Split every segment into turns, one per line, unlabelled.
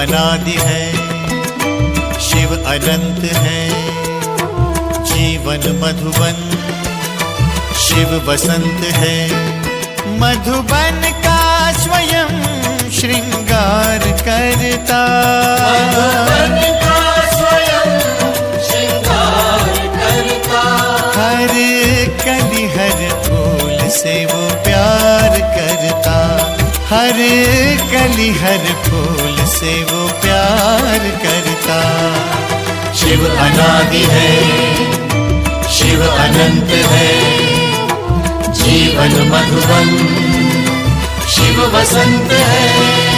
अनादि है, शिव अनंत है। जीवन मधुबन, शिव बसंत है। मधुबन का स्वयं श्रृंगार करता,
मधुबन का स्वयं श्रृंगार करता।
हर कली हर फूल से वो प्यार करता, हर कली हर फूल से वो प्यार करता। शिव अनादि है, शिव अनंत है। जीवन मधुबन, शिव बसंत है।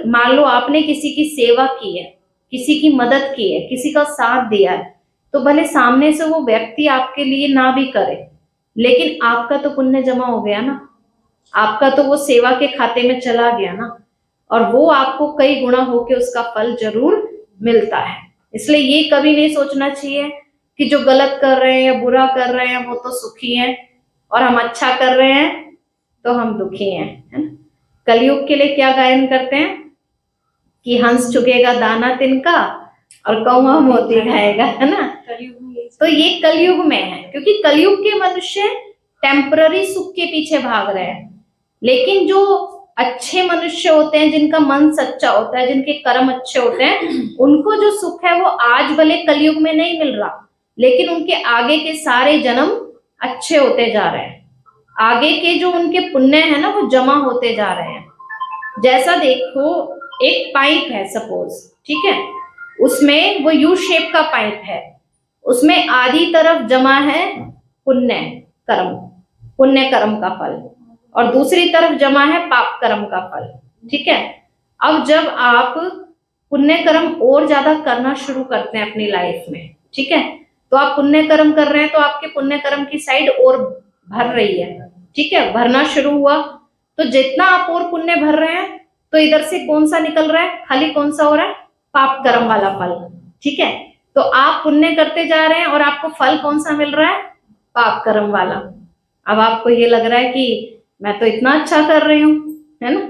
मान लो आपने किसी की सेवा की है, किसी की मदद की है, किसी का साथ दिया है, तो भले सामने से वो व्यक्ति आपके लिए ना भी करे, लेकिन आपका तो पुण्य जमा हो गया ना, आपका तो वो सेवा के खाते में चला गया ना, और वो आपको कई गुना होके उसका फल जरूर मिलता है। इसलिए ये कभी नहीं सोचना चाहिए कि जो गलत कर रहे हैं या बुरा कर रहे हैं वो तो सुखी हैं और हम अच्छा कर रहे हैं तो हम दुखी हैं, है ना। कलयुग के लिए क्या गायन करते हैं कि हंस चुकेगा दाना तिनका और कौवा मोती खाएगा, है ना। तो ये कलयुग में है, क्योंकि कलयुग के मनुष्य टेम्पररी सुख के पीछे भाग रहे हैं। लेकिन जो अच्छे मनुष्य होते हैं, जिनका मन सच्चा होता है, जिनके कर्म अच्छे होते हैं, उनको जो सुख है वो आज भले कलयुग में नहीं मिल रहा, लेकिन उनके आगे के सारे जन्म अच्छे होते जा रहे हैं। आगे के जो उनके पुण्य है ना वो जमा होते जा रहे हैं। जैसा देखो, एक पाइप है सपोज, ठीक है, उसमें वो यू शेप का पाइप है, उसमें आधी तरफ जमा है पुण्य कर्म, पुण्य कर्म का फल, और दूसरी तरफ जमा है पाप कर्म का फल, ठीक है। अब जब आप पुण्य कर्म और ज्यादा करना शुरू करते हैं अपनी लाइफ में, ठीक है, तो आप पुण्य कर्म कर रहे हैं तो आपके पुण्य कर्म की साइड और भर रही है, ठीक है, भरना शुरू हुआ। तो जितना आप और पुण्य भर रहे हैं तो इधर से कौन सा निकल रहा है, खाली कौन सा हो रहा है, पाप कर्म वाला फल, ठीक है। तो आप पुण्य करते जा रहे हैं और आपको फल कौन सा मिल रहा है, पाप कर्म वाला। अब आपको ये लग रहा है कि मैं तो इतना अच्छा कर रही हूँ, है ना,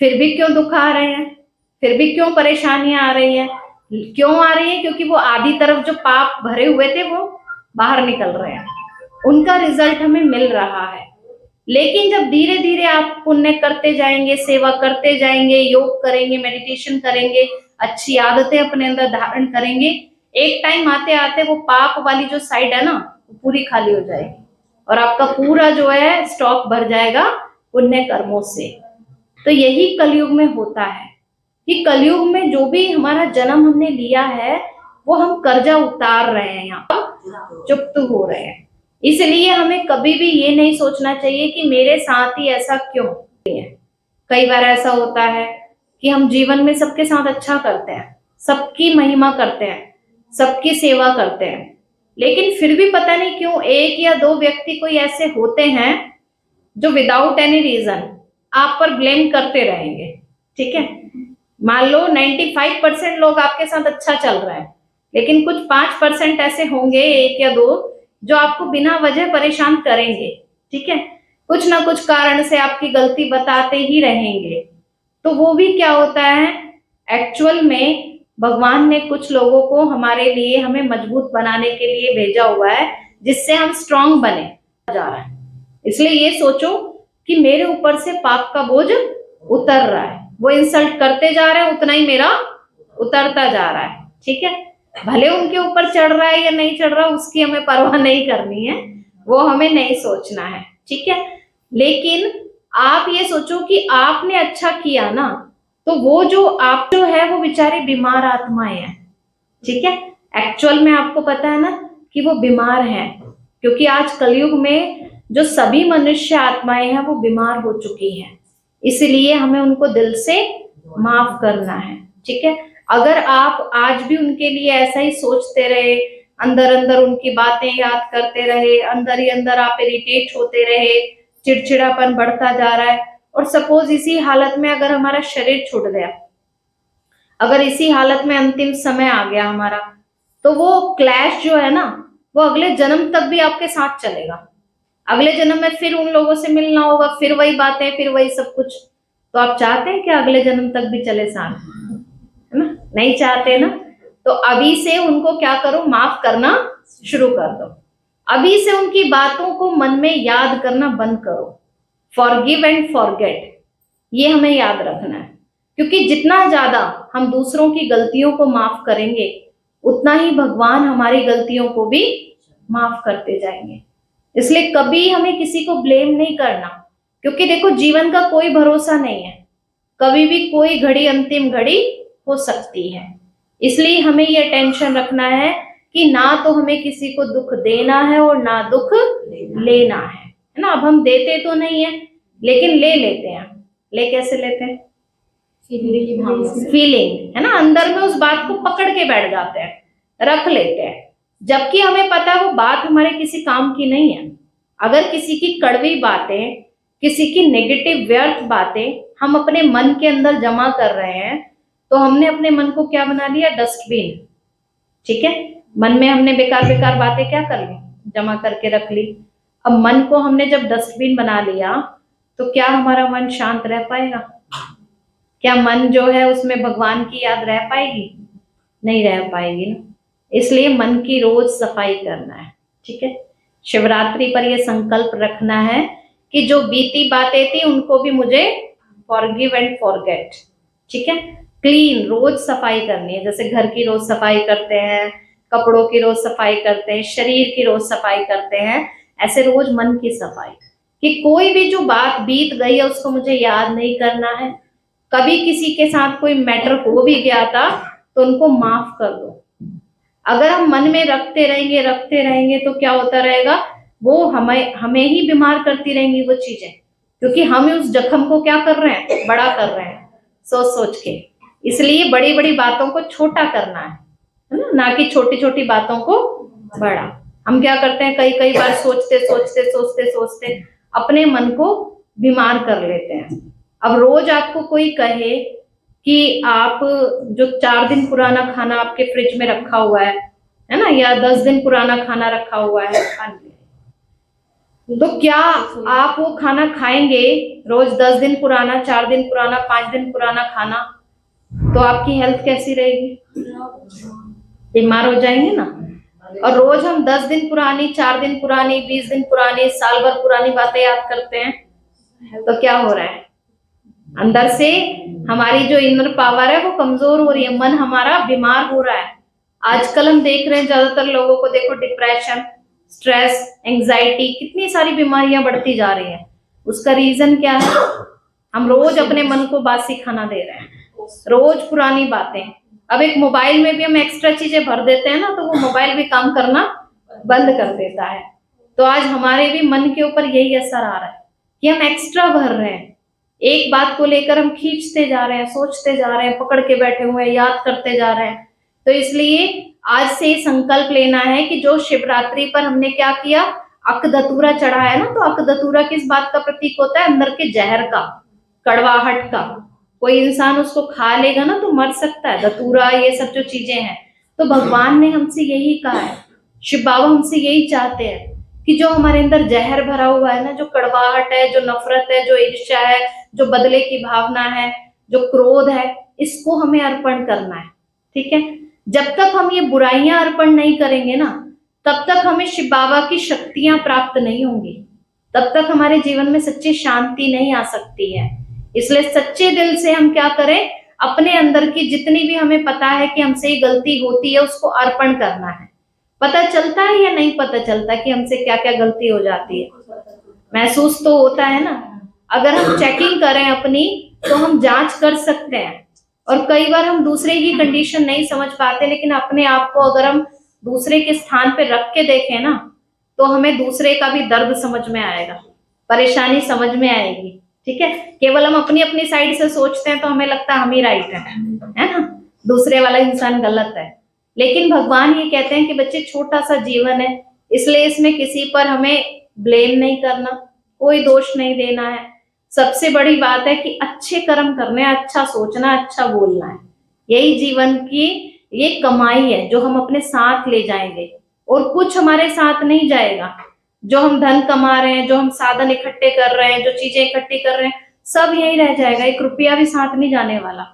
फिर भी क्यों दुख आ रहे हैं, फिर भी क्यों परेशानियां आ रही है, क्यों आ रही है, क्योंकि वो आधी तरफ जो पाप भरे हुए थे वो बाहर निकल रहे हैं, उनका रिजल्ट हमें मिल रहा है। लेकिन जब धीरे धीरे आप पुण्य करते जाएंगे, सेवा करते जाएंगे, योग करेंगे, मेडिटेशन करेंगे, अच्छी आदतें अपने अंदर धारण करेंगे, एक टाइम आते आते वो पाप वाली जो साइड है ना वो पूरी खाली हो जाएगी और आपका पूरा जो है स्टॉक भर जाएगा पुण्य कर्मों से। तो यही कलयुग में होता है कि कलयुग में जो भी हमारा जन्म हमने लिया है वो हम कर्जा उतार रहे हैं, यहाँ चुप्त हो रहे हैं। इसलिए हमें कभी भी ये नहीं सोचना चाहिए कि मेरे साथ ही ऐसा क्यों है। कई बार ऐसा होता है कि हम जीवन में सबके साथ अच्छा करते हैं, सबकी महिमा करते हैं, सबकी सेवा करते हैं, लेकिन फिर भी पता नहीं क्यों एक या दो व्यक्ति कोई ऐसे होते हैं जो विदाउट एनी रीजन आप पर ब्लेम करते रहेंगे, ठीक है। मान लो 95% लोग आपके साथ अच्छा चल रहा है, लेकिन कुछ 5% ऐसे होंगे, एक या दो, जो आपको बिना वजह परेशान करेंगे, ठीक है, कुछ ना कुछ कारण से आपकी गलती बताते ही रहेंगे। तो वो भी क्या होता है, एक्चुअल में भगवान ने कुछ लोगों को हमारे लिए, हमें मजबूत बनाने के लिए भेजा हुआ है, जिससे हम स्ट्रांग बने जा रहा है। इसलिए ये सोचो कि मेरे ऊपर से पाप का बोझ उतर रहा है, वो इंसल्ट करते जा रहे हैं, उतना ही मेरा उतरता जा रहा है, ठीक है। भले उनके ऊपर चढ़ रहा है या नहीं चढ़ रहा उसकी हमें परवाह नहीं करनी है, वो हमें नहीं सोचना है, ठीक है। लेकिन आप ये सोचो कि आपने अच्छा किया ना, तो वो जो आप जो है वो बेचारे बीमार आत्माएं हैं, ठीक है। एक्चुअल में आपको पता है ना कि वो बीमार हैं, क्योंकि आज कलयुग में जो सभी मनुष्य आत्माएं हैं वो बीमार हो चुकी हैं, इसलिए हमें उनको दिल से माफ करना है, ठीक है। अगर आप आज भी उनके लिए ऐसा ही सोचते रहे, अंदर अंदर उनकी बातें याद करते रहे, अंदर ही अंदर आप इरिटेट होते रहे, चिड़चिड़ापन बढ़ता जा रहा है। और सपोज इसी हालत में अगर हमारा शरीर छूट गया, अगर इसी हालत में अंतिम समय आ गया हमारा, तो वो क्लैश जो है ना, वो अगले जन्म तक भी आपके साथ चलेगा। अगले जन्म में फिर उन लोगों से मिलना होगा, फिर वही बातें, फिर वही सब कुछ। तो आप चाहते हैं कि अगले जन्म तक भी चले साथ, है ना? नहीं चाहते ना। तो अभी से उनको क्या करो, माफ करना शुरू कर दो। अभी से उनकी बातों को मन में याद करना बंद करो। फॉरगिव एंड फॉरगेट, ये हमें याद रखना है, क्योंकि जितना ज्यादा हम दूसरों की गलतियों को माफ करेंगे, उतना ही भगवान हमारी गलतियों को भी माफ करते जाएंगे। इसलिए कभी हमें किसी को ब्लेम नहीं करना, क्योंकि देखो जीवन का कोई भरोसा नहीं है, कभी भी कोई घड़ी अंतिम घड़ी हो सकती है। इसलिए हमें ये टेंशन रखना है कि ना तो हमें किसी को दुख देना है और ना दुख लेना है ना। अब हम देते तो नहीं है, लेकिन ले लेते हैं। ले कैसे लेते हैं? फीलिंग, है ना, अंदर में उस बात को पकड़ के बैठ जाते हैं, रख लेते हैं, जबकि हमें पता है वो बात हमारे किसी काम की नहीं है। अगर किसी की कड़वी बातें, किसी की नेगेटिव व्यर्थ बातें हम अपने मन के अंदर जमा कर रहे हैं, तो हमने अपने मन को क्या बना लिया? डस्टबिन। ठीक है, मन में हमने बेकार बेकार बातें क्या कर ली? जमा करके रख ली। अब मन को हमने जब डस्टबिन बना लिया, तो क्या हमारा मन शांत रह पाएगा? क्या मन जो है उसमें भगवान की याद रह पाएगी? नहीं रह पाएगी ना। इसलिए मन की रोज सफाई करना है। ठीक है, शिवरात्रि पर यह संकल्प रखना है कि जो बीती बातें थी उनको भी मुझे फॉरगिव एंड फॉरगेट। ठीक है, क्लीन, रोज सफाई करनी है। जैसे घर की रोज सफाई करते हैं, कपड़ों की रोज सफाई करते हैं, शरीर की रोज सफाई करते हैं, ऐसे रोज मन की सफाई, कि कोई भी जो बात बीत गई है उसको मुझे याद नहीं करना है। कभी किसी के साथ कोई मैटर हो भी गया था तो उनको माफ कर दो। अगर हम मन में रखते रहेंगे तो क्या होता रहेगा? वो हमें ही बीमार करती रहेंगी वो चीजें, क्योंकि हम उस जख्म को क्या कर रहे हैं? बड़ा कर रहे हैं सोच सोच के। इसलिए बड़ी बड़ी बातों को छोटा करना है ना कि छोटी छोटी बातों को बड़ा। हम क्या करते हैं, कई कई बार सोचते अपने मन को बीमार कर लेते हैं। अब रोज आपको कोई कहे कि आप जो 4 दिन पुराना खाना आपके फ्रिज में रखा हुआ है ना, या 10 दिन पुराना खाना रखा हुआ है, तो क्या आप वो खाना खाएंगे रोज? 10 दिन पुराना, 4 दिन पुराना, 5 दिन पुराना खाना, तो आपकी हेल्थ कैसी रहेगी? बीमार हो जाएंगे ना। और रोज हम 10 दिन पुरानी, 4 दिन पुरानी, 20 दिन पुरानी, साल भर पुरानी बातें याद करते हैं, तो क्या हो रहा है? अंदर से हमारी जो इनर पावर है वो कमजोर हो रही है, मन हमारा बीमार हो रहा है। आजकल हम देख रहे हैं ज्यादातर लोगों को, देखो डिप्रेशन, स्ट्रेस, एंजाइटी, कितनी सारी बीमारियां बढ़ती जा रही हैं। उसका रीजन क्या है? हम रोज अपने मन को बासी खाना दे रहे हैं, रोज पुरानी बातें। अब एक मोबाइल में भी हम एक्स्ट्रा चीजें भर देते हैं ना, तो वो मोबाइल भी काम करना बंद कर देता है। तो आज हमारे भी मन के ऊपर यही असर आ रहा है कि हम एक्स्ट्रा भर रहे हैं, एक बात को लेकर हम खींचते जा रहे हैं, सोचते जा रहे हैं, पकड़ के बैठे हुए हैं, याद करते जा रहे हैं। तो इसलिए आज से संकल्प लेना है कि जो शिवरात्रि पर हमने क्या किया, अकधतूरा चढ़ाया ना, तो अकधतूरा किस बात का प्रतीक होता है? अंदर के जहर का, कड़वाहट का। कोई इंसान उसको खा लेगा ना तो मर सकता है, धतूरा, ये सब जो चीजें हैं। तो भगवान ने हमसे यही कहा है, शिव बाबा हमसे यही चाहते हैं कि जो हमारे अंदर जहर भरा हुआ है ना, जो कड़वाहट है, जो नफरत है, जो ईर्ष्या है, जो बदले की भावना है, जो क्रोध है, इसको हमें अर्पण करना है। ठीक है, जब तक हम ये बुराइयां अर्पण नहीं करेंगे ना, तब तक हमें शिव बाबा की शक्तियां प्राप्त नहीं होंगी, तब तक हमारे जीवन में सच्ची शांति नहीं आ सकती है। इसलिए सच्चे दिल से हम क्या करें, अपने अंदर की जितनी भी हमें पता है कि हमसे ये गलती होती है, उसको अर्पण करना है। पता चलता है या नहीं पता चलता कि हमसे क्या क्या गलती हो जाती है? महसूस तो होता है ना। अगर हम चेकिंग करें अपनी, तो हम जांच कर सकते हैं। और कई बार हम दूसरे की कंडीशन नहीं समझ पाते, लेकिन अपने आप को अगर हम दूसरे के स्थान पे रख के देखें ना, तो हमें दूसरे का भी दर्द समझ में आएगा, परेशानी समझ में आएगी। ठीक है, केवल हम अपनी अपनी साइड से सोचते हैं तो हमें लगता है हम ही राइट है ना, दूसरे वाला इंसान गलत है। लेकिन भगवान ये कहते हैं कि बच्चे छोटा सा जीवन है, इसलिए इसमें किसी पर हमें ब्लेम नहीं करना, कोई दोष नहीं देना है। सबसे बड़ी बात है कि अच्छे कर्म करने हैं, अच्छा सोचना है, अच्छा बोलना है। यही जीवन की ये कमाई है जो हम अपने साथ ले जाएंगे, और कुछ हमारे साथ नहीं जाएगा। जो हम धन कमा रहे हैं, जो हम साधन इकट्ठे कर रहे हैं, जो चीजें इकट्ठी कर रहे हैं, सब यही रह जाएगा, 1 रुपया भी साथ नहीं जाने वाला।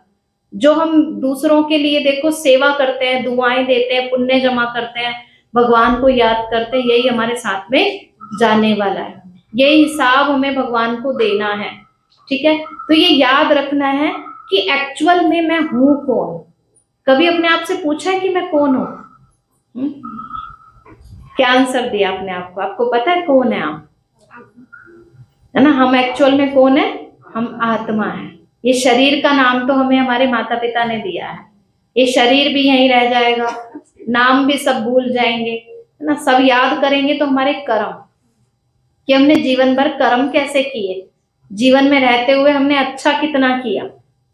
जो हम दूसरों के लिए देखो सेवा करते हैं, दुआएं देते हैं, पुण्य जमा करते हैं, भगवान को याद करते हैं, यही हमारे साथ में जाने वाला है। यही हिसाब हमें भगवान को देना है, ठीक है। तो ये याद रखना है कि एक्चुअल में मैं हूं कौन। कभी अपने आप से पूछा है कि मैं कौन हूं? क्या आंसर दिया अपने आप को? आपको पता है कौन है आप? है ना, हम एक्चुअल में कौन है? हम आत्मा है। ये शरीर का नाम तो हमें हमारे माता पिता ने दिया है, ये शरीर भी यहीं रह जाएगा, नाम भी सब भूल जाएंगे, है ना। सब याद करेंगे तो हमारे कर्म, कि हमने जीवन भर कर्म कैसे किए, जीवन में रहते हुए हमने अच्छा कितना किया,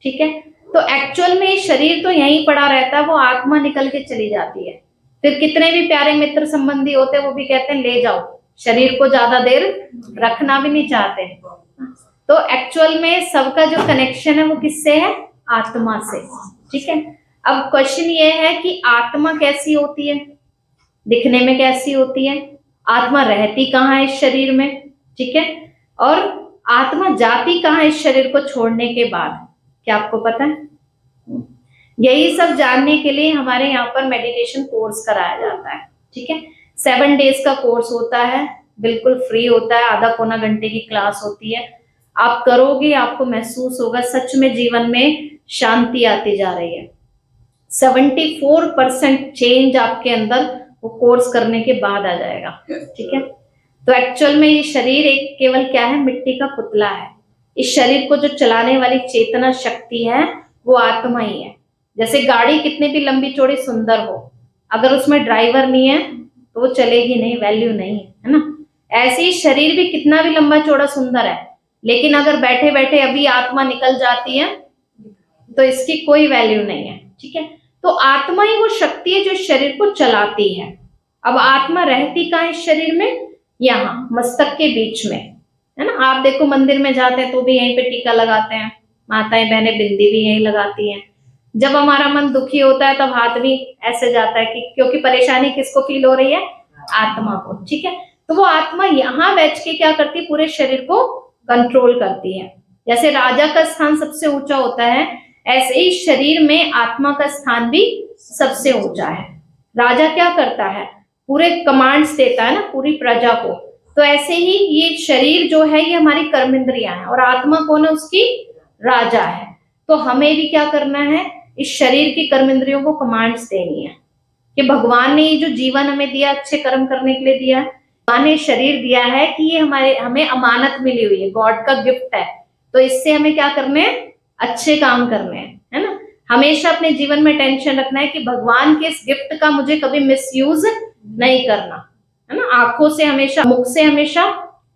ठीक है। तो एक्चुअल में ये शरीर तो यहीं पड़ा रहता है, वो आत्मा निकल के चली जाती है। फिर कितने भी प्यारे मित्र संबंधी होते हैं, वो भी कहते हैं ले जाओ, शरीर को ज्यादा देर रखना भी नहीं चाहते। तो एक्चुअल में सबका जो कनेक्शन है वो किससे है? आत्मा से, ठीक है। अब क्वेश्चन ये है कि आत्मा कैसी होती है, दिखने में कैसी होती है, आत्मा रहती कहाँ है इस शरीर में, ठीक है, और आत्मा जाती कहाँ है इस शरीर को छोड़ने के बाद, क्या आपको पता है? यही सब जानने के लिए हमारे यहाँ पर मेडिटेशन कोर्स कराया जाता है, ठीक है। 7 डेज का कोर्स होता है, बिल्कुल फ्री होता है, आधा पौना घंटे की क्लास होती है। आप करोगे, आपको महसूस होगा सच में जीवन में शांति आती जा रही है। 74% चेंज आपके अंदर वो कोर्स करने के बाद आ जाएगा, ठीक है। तो एक्चुअल में ये शरीर एक केवल क्या है? मिट्टी का पुतला है। इस शरीर को जो चलाने वाली चेतना शक्ति है वो आत्मा ही है। जैसे गाड़ी कितनी भी लंबी चौड़ी सुंदर हो, अगर उसमें ड्राइवर नहीं है तो वो चलेगी नहीं, वैल्यू नहीं है ना। ऐसे ही शरीर भी कितना भी लंबा चौड़ा सुंदर है, लेकिन अगर बैठे बैठे अभी आत्मा निकल जाती है तो इसकी कोई वैल्यू नहीं है, ठीक है। तो आत्मा ही वो शक्ति है जो शरीर को चलाती है। अब आत्मा रहती कहाँ है इस शरीर में? यहाँ मस्तक के बीच में, है ना। आप देखो मंदिर में जाते हैं तो भी यहीं पे टीका लगाते हैं, माताएं बहनें बिंदी भी यहीं लगाती हैं। जब हमारा मन दुखी होता है तब हाथ भी ऐसे जाता है, कि क्योंकि परेशानी किसको फील हो रही है? आत्मा को, ठीक है। तो वो आत्मा यहाँ बैठ के क्या करती है? पूरे शरीर को कंट्रोल करती है। जैसे राजा का स्थान सबसे ऊंचा होता है, ऐसे ही शरीर में आत्मा का स्थान भी सबसे ऊंचा है। राजा क्या करता है? पूरे कमांड्स देता है ना पूरी प्रजा को। तो ऐसे ही ये शरीर जो है ये हमारी कर्म इंद्रियां है, और आत्मा कौन है? उसकी राजा है। तो हमें भी क्या करना है? इस शरीर की कर्म इंद्रियों को कमांड्स देनी है कि भगवान ने ये जो जीवन हमें दिया अच्छे कर्म करने के लिए दिया है, भगवान ने शरीर दिया है कि ये हमें अमानत मिली हुई है, गॉड का गिफ्ट है। तो इससे हमें क्या करने हैं? अच्छे काम करने हैं, है ना। हमेशा अपने जीवन में टेंशन रखना है कि भगवान के इस गिफ्ट का मुझे कभी मिसयूज नहीं करना, है ना। आंखों से हमेशा, मुख से हमेशा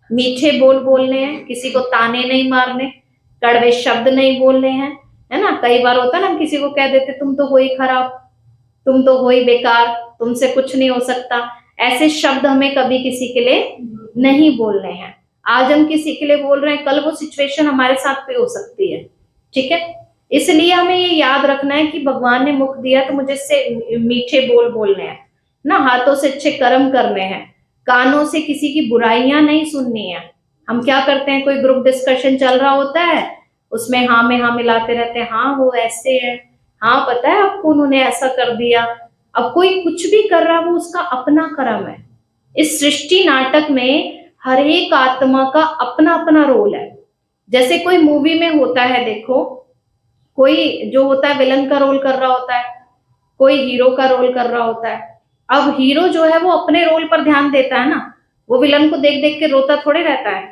मीठे बोल बोलने हैं, किसी को ताने नहीं मारने, कड़वे शब्द नहीं बोलने हैं, है ना। कई बार होता है ना, हम किसी को कह देते तुम तो हो ही खराब, तुम तो हो ही बेकार, तुमसे कुछ नहीं हो सकता। ऐसे शब्द हमें कभी किसी के लिए नहीं बोलने हैं। आज हम किसी के लिए बोल रहे हैं, कल वो सिचुएशन हमारे साथ पे हो सकती है, ठीक है। इसलिए हमें ये याद रखना है कि भगवान ने मुख दिया तो मुझे इससे मीठे बोल बोलने हैं ना, हाथों से अच्छे कर्म करने हैं, कानों से किसी की बुराइयां नहीं सुननी है। हम क्या करते हैं, कोई ग्रुप डिस्कशन चल रहा होता है, उसमें हाँ में हाँ मिलाते रहते हैं, हाँ वो ऐसे है, हाँ पता है आपको उन्होंने ऐसा कर दिया। अब कोई कुछ भी कर रहा है वो उसका अपना कर्म है। इस सृष्टि नाटक में हर एक आत्मा का अपना अपना रोल है। जैसे कोई मूवी में होता है, देखो कोई जो होता है विलन का रोल कर रहा होता है, कोई हीरो का रोल कर रहा होता है। अब हीरो जो है वो अपने रोल पर ध्यान देता है ना, वो विलन को देख देख के रोता थोड़े रहता है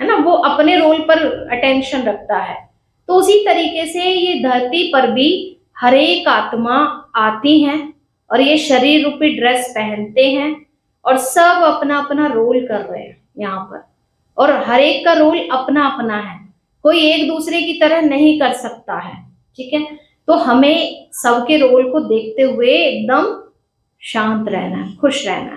ना, वो अपने रोल पर अटेंशन रखता है। तो उसी तरीके से ये धरती पर भी हर एक आत्मा आती है और ये शरीर रूपी ड्रेस पहनते हैं और सब अपना अपना रोल कर रहे हैं यहाँ पर, और हर एक का रोल अपना अपना है, कोई एक दूसरे की तरह नहीं कर सकता है, ठीक है। तो हमें सबके रोल को देखते हुए एकदम शांत रहना है, खुश रहना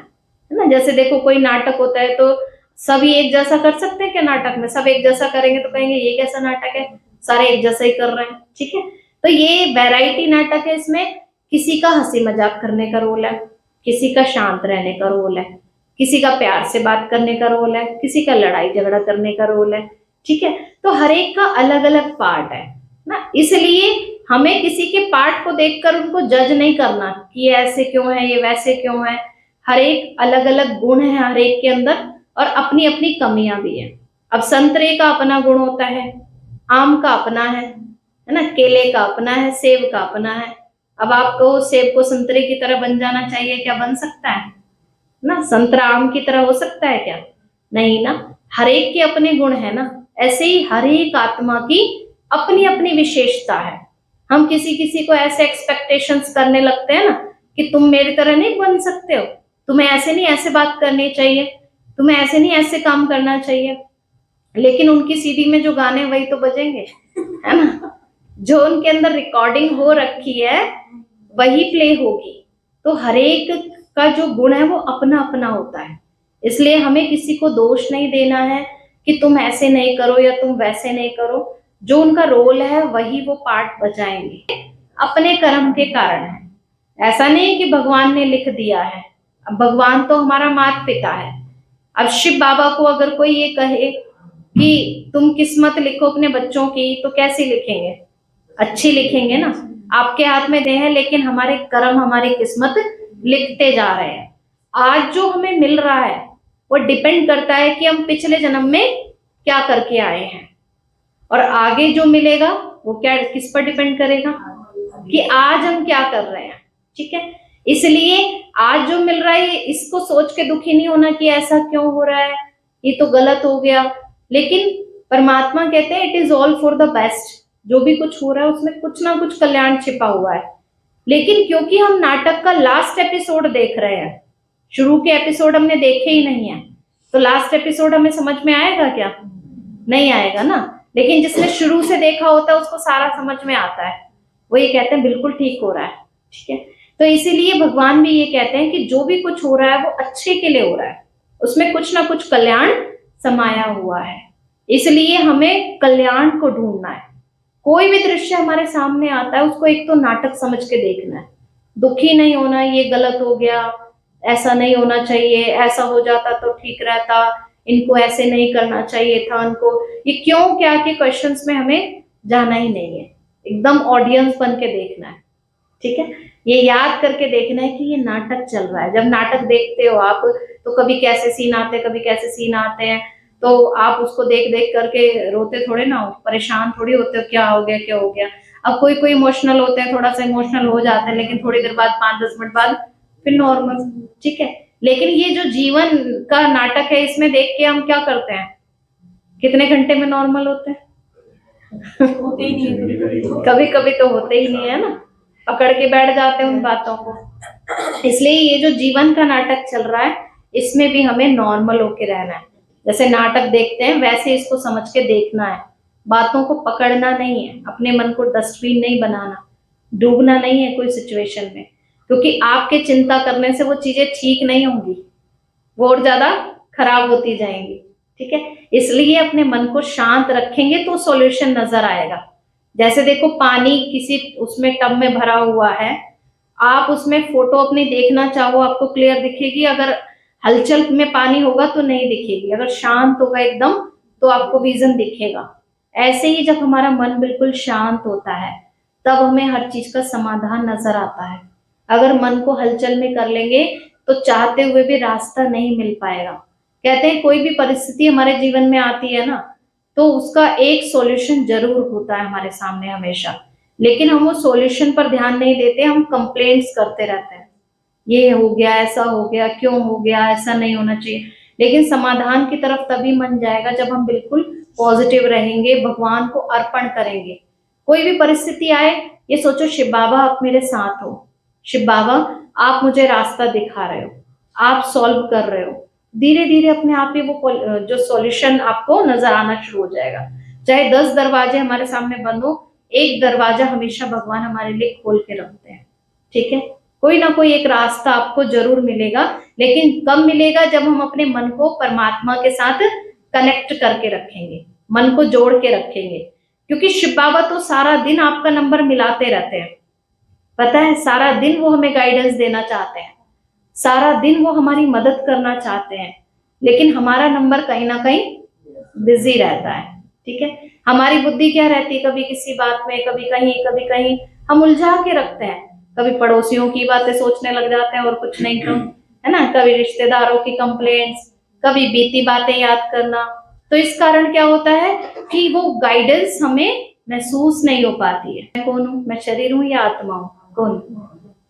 है ना। जैसे देखो कोई नाटक होता है तो सभी एक जैसा कर सकते हैं क्या? नाटक में सब एक जैसा करेंगे तो कहेंगे ये कैसा नाटक है, सारे एक जैसा ही कर रहे हैं, ठीक है। तो ये वैरायटी नाटक है, इसमें किसी का हंसी मजाक करने का रोल है, किसी का शांत रहने का रोल है, किसी का प्यार से बात करने का रोल है, किसी का लड़ाई झगड़ा करने का रोल है, ठीक है। तो हर एक का अलग अलग पार्ट है ना, इसलिए हमें किसी के पार्ट को देखकर उनको जज नहीं करना कि ये ऐसे क्यों है, ये वैसे क्यों है। हर एक अलग अलग गुण है हर एक के अंदर, और अपनी अपनी कमियां भी है। अब संतरे का अपना गुण होता है, आम का अपना है ना, केले का अपना है, सेब का अपना है। अब आपको सेब को संतरे की तरह बन जाना चाहिए क्या? बन सकता है ना? संतरा आम की तरह हो सकता है क्या? नहीं ना। हर एक के अपने गुण है ना, ऐसे ही हर एक आत्मा की अपनी अपनी विशेषता है। हम किसी किसी को ऐसे एक्सपेक्टेशंस करने लगते हैं ना कि तुम मेरी तरह नहीं बन सकते हो, तुम्हें ऐसे नहीं ऐसे बात करनी चाहिए, तुम्हें ऐसे नहीं ऐसे काम करना चाहिए, लेकिन उनकी सीडी में जो गाने वही तो बजेंगे, है ना। जो उनके अंदर रिकॉर्डिंग हो रखी है वही प्ले होगी। तो हर एक का जो गुण है वो अपना अपना होता है, इसलिए हमें किसी को दोष नहीं देना है कि तुम ऐसे नहीं करो या तुम वैसे नहीं करो। जो उनका रोल है वही वो पार्ट बजाएंगे, अपने कर्म के कारण है। ऐसा नहीं कि भगवान ने लिख दिया है, अब भगवान तो हमारा माता पिता है। अब शिव बाबा को अगर कोई ये कहे कि तुम किस्मत लिखो अपने बच्चों की, तो कैसी लिखेंगे? अच्छी लिखेंगे ना। आपके हाथ में दे है, लेकिन हमारे कर्म हमारी किस्मत लिखते जा रहे हैं। आज जो हमें मिल रहा है वो डिपेंड करता है कि हम पिछले जन्म में क्या करके आए हैं, और आगे जो मिलेगा वो क्या किस पर डिपेंड करेगा कि आज हम क्या कर रहे हैं, ठीक है। इसलिए आज जो मिल रहा है इसको सोच के दुखी नहीं होना कि ऐसा क्यों हो रहा है, ये तो गलत हो गया। लेकिन परमात्मा कहते हैं it is all for the best. जो भी कुछ हो रहा है उसमें कुछ ना कुछ कल्याण छिपा हुआ है। लेकिन क्योंकि हम नाटक का लास्ट एपिसोड देख रहे हैं, शुरू के एपिसोड हमने देखे ही नहीं है, तो लास्ट एपिसोड हमें समझ में आएगा क्या? नहीं आएगा ना। लेकिन जिसने शुरू से देखा होता है उसको सारा समझ में आता है, वो ये कहते हैं बिल्कुल ठीक हो रहा है, ठीक है। तो इसीलिए भगवान भी ये कहते हैं कि जो भी कुछ हो रहा है वो अच्छे के लिए हो रहा है, उसमें कुछ ना कुछ कल्याण समाया हुआ है। इसलिए हमें कल्याण को ढूंढना है। कोई भी दृश्य हमारे सामने आता है उसको एक तो नाटक समझ के देखना है, दुखी नहीं होना ये गलत हो गया, ऐसा नहीं होना चाहिए, ऐसा हो जाता तो ठीक रहता, इनको ऐसे नहीं करना चाहिए था, उनको ये क्यों क्या के क्वेश्चंस में हमें जाना ही नहीं है। एकदम ऑडियंस बन के देखना है, ठीक है। ये याद करके देखना है कि ये नाटक चल रहा है। जब नाटक देखते हो आप तो कभी कैसे सीन आते हैं, कभी कैसे सीन आते हैं, तो आप उसको देख देख करके रोते थोड़े ना हो, परेशान थोड़ी होते हो क्या हो गया क्या हो गया। अब कोई कोई इमोशनल होते हैं, थोड़ा सा इमोशनल हो जाते हैं, लेकिन थोड़ी देर बाद 5-10 मिनट बाद फिर नॉर्मल, ठीक है। लेकिन ये जो जीवन का नाटक है इसमें देख के हम क्या करते हैं, कितने घंटे में नॉर्मल होते हैं?
होते ही नहीं।
कभी कभी तो होते ही नहीं है ना, पकड़ के बैठ जाते हैं उन बातों को। इसलिए ये जो जीवन का नाटक चल रहा है इसमें भी हमें नॉर्मल होके रहना है। जैसे नाटक देखते हैं वैसे इसको समझ के देखना है, बातों को पकड़ना नहीं है, अपने मन को डस्टबिन नहीं बनाना, डूबना नहीं है कोई सिचुएशन में, क्योंकि आपके चिंता करने से वो चीजें ठीक नहीं होंगी, वो और ज्यादा खराब होती जाएंगी, ठीक है। इसलिए अपने मन को शांत रखेंगे तो सॉल्यूशन नजर आएगा। जैसे देखो पानी किसी उसमें टब में भरा हुआ है, आप उसमें फोटो अपनी देखना चाहो आपको क्लियर दिखेगी, अगर हलचल में पानी होगा तो नहीं दिखेगी, अगर शांत होगा एकदम तो आपको विजन दिखेगा। ऐसे ही जब हमारा मन बिल्कुल शांत होता है तब हमें हर चीज का समाधान नजर आता है। अगर मन को हलचल में कर लेंगे तो चाहते हुए भी रास्ता नहीं मिल पाएगा। कहते हैं कोई भी परिस्थिति हमारे जीवन में आती है ना तो उसका एक सॉल्यूशन जरूर होता है हमारे सामने हमेशा, लेकिन हम वो सॉल्यूशन पर ध्यान नहीं देते, हम कंप्लेंट्स करते रहते हैं, ये हो गया, ऐसा हो गया, क्यों हो गया, ऐसा नहीं होना चाहिए। लेकिन समाधान की तरफ तभी मन जाएगा जब हम बिल्कुल पॉजिटिव रहेंगे, भगवान को अर्पण करेंगे। कोई भी परिस्थिति आए ये सोचो शिव बाबा आप मेरे साथ हो, शिव बाबा आप मुझे रास्ता दिखा रहे हो, आप सॉल्व कर रहे हो। धीरे धीरे अपने आप ही वो जो सॉल्यूशन आपको नजर आना शुरू हो जाएगा। चाहे 10 दरवाजे हमारे सामने बंद हो, एक दरवाजा हमेशा भगवान हमारे लिए खोल के रखते हैं, ठीक है। कोई ना कोई एक रास्ता आपको जरूर मिलेगा, लेकिन कब मिलेगा? जब हम अपने मन को परमात्मा के साथ कनेक्ट करके रखेंगे, मन को जोड़ के रखेंगे। क्योंकि शिव बाबा तो सारा दिन आपका नंबर मिलाते रहते हैं, पता है, सारा दिन वो हमें गाइडेंस देना चाहते हैं, सारा दिन वो हमारी मदद करना चाहते हैं, लेकिन हमारा नंबर कहीं ना कहीं बिजी रहता है। ठीक है, हमारी बुद्धि क्या रहती है, कभी किसी बात में, कभी कहीं हम उलझा के रखते हैं। कभी पड़ोसियों की बातें सोचने लग जाते हैं और कुछ नहीं तो, है ना, कभी रिश्तेदारों की कंप्लेंट्स, कभी बीती बातें याद करना। तो इस कारण क्या होता है कि वो गाइडेंस हमें महसूस नहीं हो पाती है। मैं कौन हूँ? मैं शरीर हूँ या आत्मा हूँ? कौन?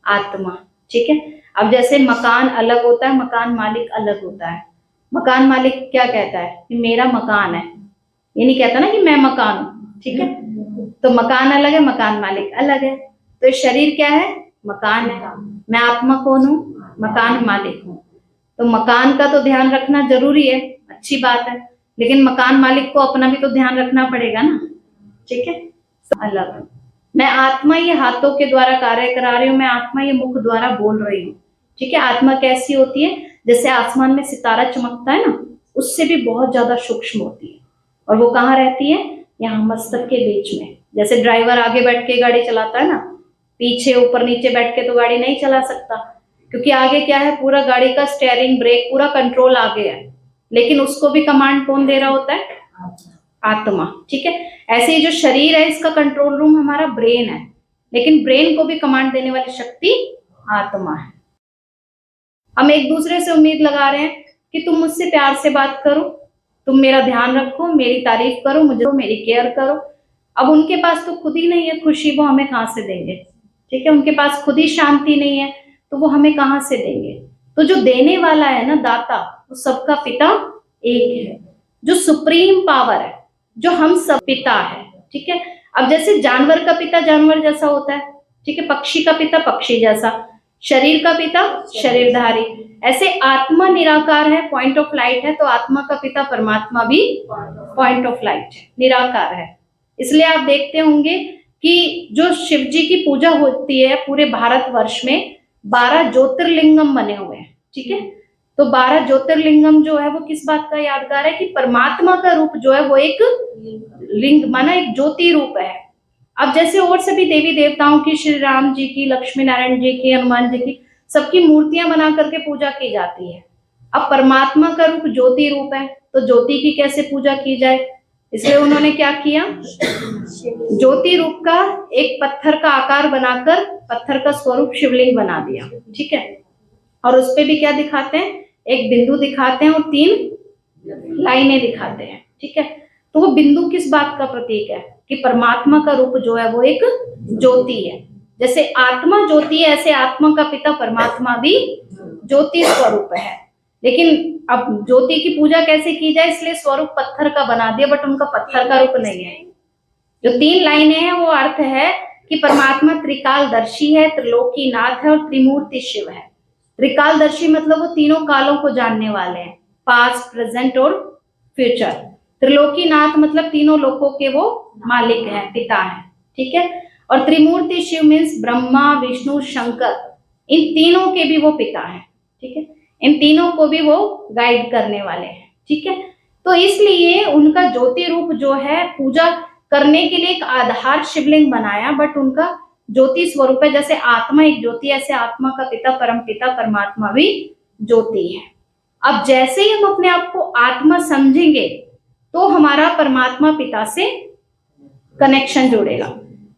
आत्मा। ठीक है, अब जैसे मकान अलग होता है, मकान मालिक अलग होता है। मकान मालिक क्या कहता है कि मेरा मकान है, ये नहीं कहता ना कि मैं मकान हूं। ठीक है, तो मकान अलग है, मकान मालिक अलग है। तो शरीर क्या है? मकान है। मैं आत्मा कौन हूँ? मकान मालिक हूँ। तो मकान का तो ध्यान रखना जरूरी है, अच्छी बात है, लेकिन मकान मालिक को अपना भी तो ध्यान रखना पड़ेगा ना। ठीक है, तो अलग। मैं आत्मा ये हाथों के द्वारा कार्य करा रही हूँ, मैं आत्मा ये मुख द्वारा बोल रही हूँ। ठीक है, आत्मा कैसी होती है? जैसे आसमान में सितारा चमकता है ना, उससे भी बहुत ज्यादा सूक्ष्म होती है। और वो कहाँ रहती है? यहाँ मस्तक के बीच में। जैसे ड्राइवर आगे बैठ के गाड़ी चलाता है ना, पीछे ऊपर नीचे बैठ के तो गाड़ी नहीं चला सकता, क्योंकि आगे क्या है, पूरा गाड़ी का स्टेयरिंग, ब्रेक, पूरा कंट्रोल आगे है, लेकिन उसको भी कमांड कौन दे रहा होता है? आत्मा। ठीक है, ऐसे ही जो शरीर है, इसका कंट्रोल रूम हमारा ब्रेन है, लेकिन ब्रेन को भी कमांड देने वाली शक्ति आत्मा है। हम एक दूसरे से उम्मीद लगा रहे हैं कि तुम मुझसे प्यार से बात करो, तुम मेरा ध्यान रखो, मेरी तारीफ करो, मुझे मेरी केयर करो। अब उनके पास तो खुद ही नहीं है खुशी, वो हमें कहाँ से देंगे? ठीक है, उनके पास खुद ही शांति नहीं है, तो वो हमें कहाँ से देंगे? तो जो देने वाला है ना, दाता, वो सबका पिता एक है, जो सुप्रीम पावर है, जो हम सब पिता है। ठीक है, अब जैसे जानवर का पिता जानवर जैसा होता है, ठीक है, पक्षी का पिता पक्षी जैसा, शरीर का पिता शरीरधारी, ऐसे आत्मा निराकार है, पॉइंट ऑफ लाइट है, तो आत्मा का पिता परमात्मा भी पॉइंट ऑफ लाइट है, निराकार है। इसलिए आप देखते होंगे कि जो शिव जी की पूजा होती है पूरे भारतवर्ष में, 12 ज्योतिर्लिंगम बने हुए हैं। ठीक है, तो 12 ज्योतिर्लिंगम जो है वो किस बात का यादगार है कि परमात्मा का रूप जो है वो एक लिंग माना, एक ज्योति रूप है। अब जैसे और सभी देवी देवताओं की, श्री राम जी की, लक्ष्मी नारायण जी की, हनुमान जी की, सबकी मूर्तियां बना करके पूजा की जाती है। अब परमात्मा का रूप ज्योति रूप है, तो ज्योति की कैसे पूजा की जाए? इसलिए उन्होंने क्या किया, ज्योति रूप का एक पत्थर का आकार बनाकर पत्थर का स्वरूप शिवलिंग बना दिया। ठीक है, और उस पे भी क्या दिखाते हैं? एक बिंदु दिखाते हैं और 3 लाइनें दिखाते हैं। ठीक है, तो वो बिंदु किस बात का प्रतीक है कि परमात्मा का रूप जो है वो एक ज्योति है। जैसे आत्मा ज्योति है, ऐसे आत्मा का पिता परमात्मा भी ज्योति स्वरूप है। लेकिन अब ज्योति की पूजा कैसे की जाए, इसलिए स्वरूप पत्थर का बना दिया, बट उनका पत्थर का रूप नहीं है। जो 3 लाइनें हैं वो अर्थ है कि परमात्मा त्रिकालदर्शी है, त्रिलोकीनाथ है और त्रिमूर्ति शिव है। त्रिकालदर्शी मतलब वो तीनों कालों को जानने वाले हैं, पास्ट, प्रेजेंट और फ्यूचर। त्रिलोकीनाथ मतलब तीनों लोकों के वो मालिक हैं, पिता हैं। ठीक है, और त्रिमूर्ति शिव मीन्स ब्रह्मा, विष्णु, शंकर, इन तीनों के भी वो पिता हैं। ठीक है, इन तीनों को भी वो गाइड करने वाले हैं। ठीक है, तो इसलिए उनका ज्योति रूप जो है पूजा करने के लिए एक आधार शिवलिंग बनाया, बट उनका ज्योति स्वरूप है। जैसे आत्मा एक ज्योति, ऐसे आत्मा का पिता परम पिता परमात्मा भी ज्योति है। अब जैसे ही हम अपने आप को आत्मा समझेंगे तो हमारा परमात्मा पिता से कनेक्शन जुड़ेगा।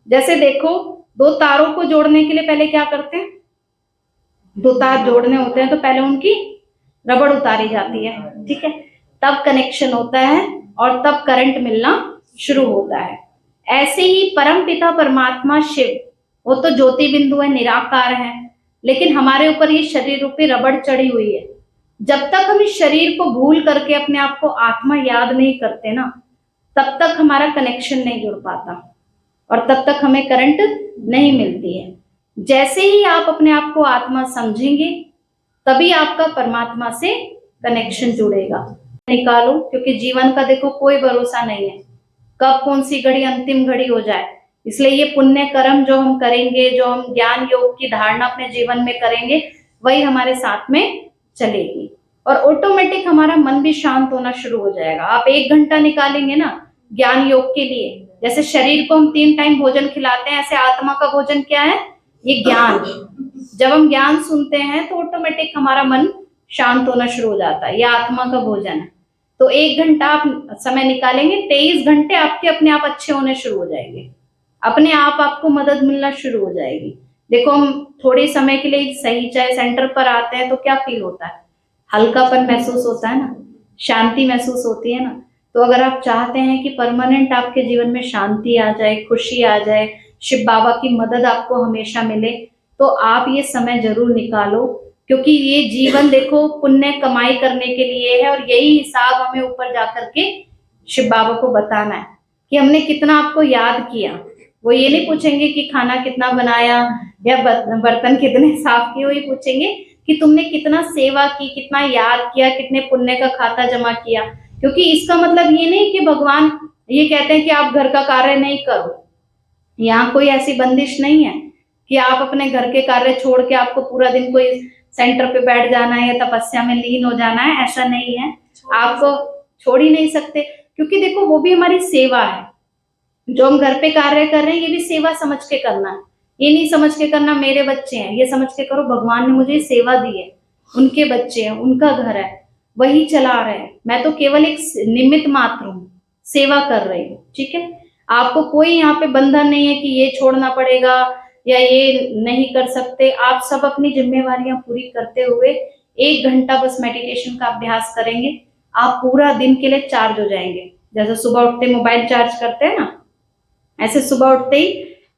जैसे देखो, 2 तारों को जोड़ने के लिए पहले क्या करते हैं? 2 तार जोड़ने होते हैं तो पहले उनकी रबड़ उतारी जाती है। ठीक है, तब कनेक्शन होता है और तब करंट मिलना शुरू होता है। ऐसे ही परम पिता परमात्मा शिव, वो तो ज्योति बिंदु है, निराकार है, लेकिन हमारे ऊपर ये शरीर रूपी रबड़ चढ़ी हुई है। जब तक हम इस शरीर को भूल करके अपने आप को आत्मा याद नहीं करते ना, तब तक हमारा कनेक्शन नहीं जुड़ पाता और तब तक हमें करंट नहीं मिलती है। जैसे ही आप अपने आप को आत्मा समझेंगे तभी आपका परमात्मा से कनेक्शन जुड़ेगा। निकालो, क्योंकि जीवन का देखो कोई भरोसा नहीं है, कब कौन सी घड़ी अंतिम घड़ी हो जाए, इसलिए ये पुण्य कर्म जो हम करेंगे, जो हम ज्ञान योग की धारणा अपने जीवन में करेंगे, वही हमारे साथ में चलेगी और ऑटोमेटिक हमारा मन भी शांत होना शुरू हो जाएगा। आप 1 घंटा निकालेंगे ना ज्ञान योग के लिए, जैसे शरीर को हम 3 टाइम भोजन खिलाते हैं, ऐसे आत्मा का भोजन क्या है? ये ज्ञान। जब हम ज्ञान सुनते हैं तो ऑटोमेटिक हमारा मन शांत होना शुरू हो जाता है। यह आत्मा का भोजन है। तो 1 घंटा आप समय निकालेंगे, 23 घंटे आपके अपने आप अच्छे होने शुरू हो जाएंगे, अपने आप आपको मदद मिलना शुरू हो जाएगी। देखो, हम थोड़े समय के लिए सही चाय सेंटर पर आते हैं तो क्या फील होता है? हल्कापन महसूस होता है ना, शांति महसूस होती है ना। तो अगर आप चाहते हैं कि परमानेंट आपके जीवन में शांति आ जाए, खुशी आ जाए, शिव बाबा की मदद आपको हमेशा मिले, तो आप ये समय जरूर निकालो, क्योंकि ये जीवन देखो पुण्य कमाई करने के लिए है और यही हिसाब हमें ऊपर जाकर के शिव बाबा को बताना है कि हमने कितना आपको याद किया। वो ये नहीं पूछेंगे कि खाना कितना बनाया या बर्तन कितने साफ किए, वही पूछेंगे कि तुमने कितना सेवा की, कितना याद किया, कितने पुण्य का खाता जमा किया। क्योंकि इसका मतलब ये नहीं कि भगवान ये कहते हैं कि आप घर का कार्य नहीं करो। यहाँ कोई ऐसी बंदिश नहीं है कि आप अपने घर के कार्य छोड़ के आपको पूरा दिन कोई सेंटर पे बैठ जाना है या तपस्या में लीन हो जाना है, ऐसा नहीं है। आपको छोड़ ही नहीं सकते, क्योंकि देखो वो भी हमारी सेवा है। जो हम घर पे कार्य कर रहे हैं ये भी सेवा समझ के करना है। ये नहीं समझ के करना मेरे बच्चे हैं, ये समझ के करो भगवान ने मुझे सेवा दी है, उनके बच्चे हैं, उनका घर है, वही चला रहे हैं। मैं तो केवल एक निमित्त मात्र हूँ, सेवा कर रही हूँ। ठीक है, आपको कोई यहाँ पे बंधन नहीं है कि ये छोड़ना पड़ेगा या ये नहीं कर सकते। आप सब अपनी जिम्मेवारियां पूरी करते हुए 1 घंटा बस मेडिटेशन का अभ्यास करेंगे, आप पूरा दिन के लिए चार्ज हो जाएंगे। जैसे सुबह उठते मोबाइल चार्ज करते हैं ना, ऐसे सुबह उठते ही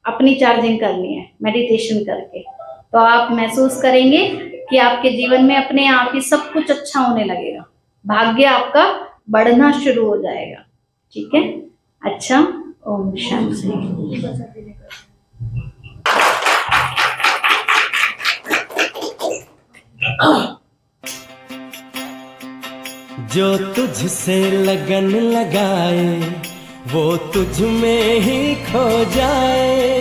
अपनी चार्जिंग करनी है मेडिटेशन करके। तो आप महसूस करेंगे कि आपके जीवन में अपने आप ही सब कुछ अच्छा होने लगेगा, भाग्य आपका बढ़ना शुरू हो जाएगा। ठीक है, अच्छा, ओम शांति।
जो तुझसे लगन लगाए वो तुझ में ही खो जाए।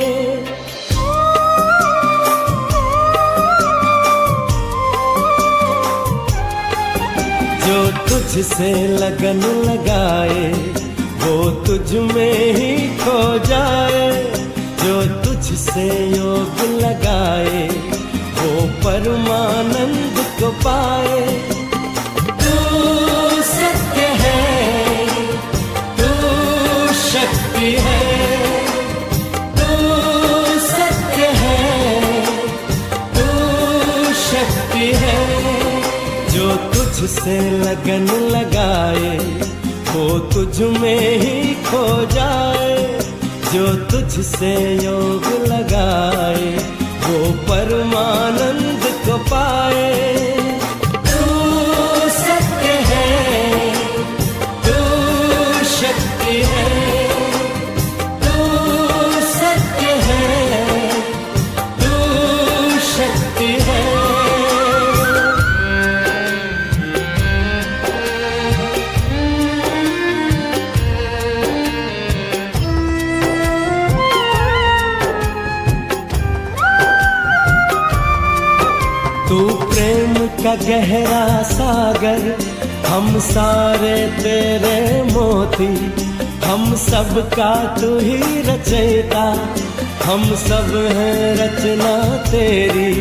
जो तुझसे लगन लगाए वो तुझ में ही खो जाए। जो तुझसे योग लगाए वो परमानंद को पाए। तू सत्य है, तू शक्ति है, तू सत्य है, तू शक्ति है। जो तुझसे लगन लगाए वो तुझ में ही खो जाए। जो तुझसे योग लगाए वो परमानंद को पाए। तू सत्य है, तू शक्ति है, तू सत्य है, तू शक्ति है। तू प्रेम का गहरा सागर, हम सारे तेरे मोती। हम सब का तू ही रचयिता, हम सब हैं रचना तेरी।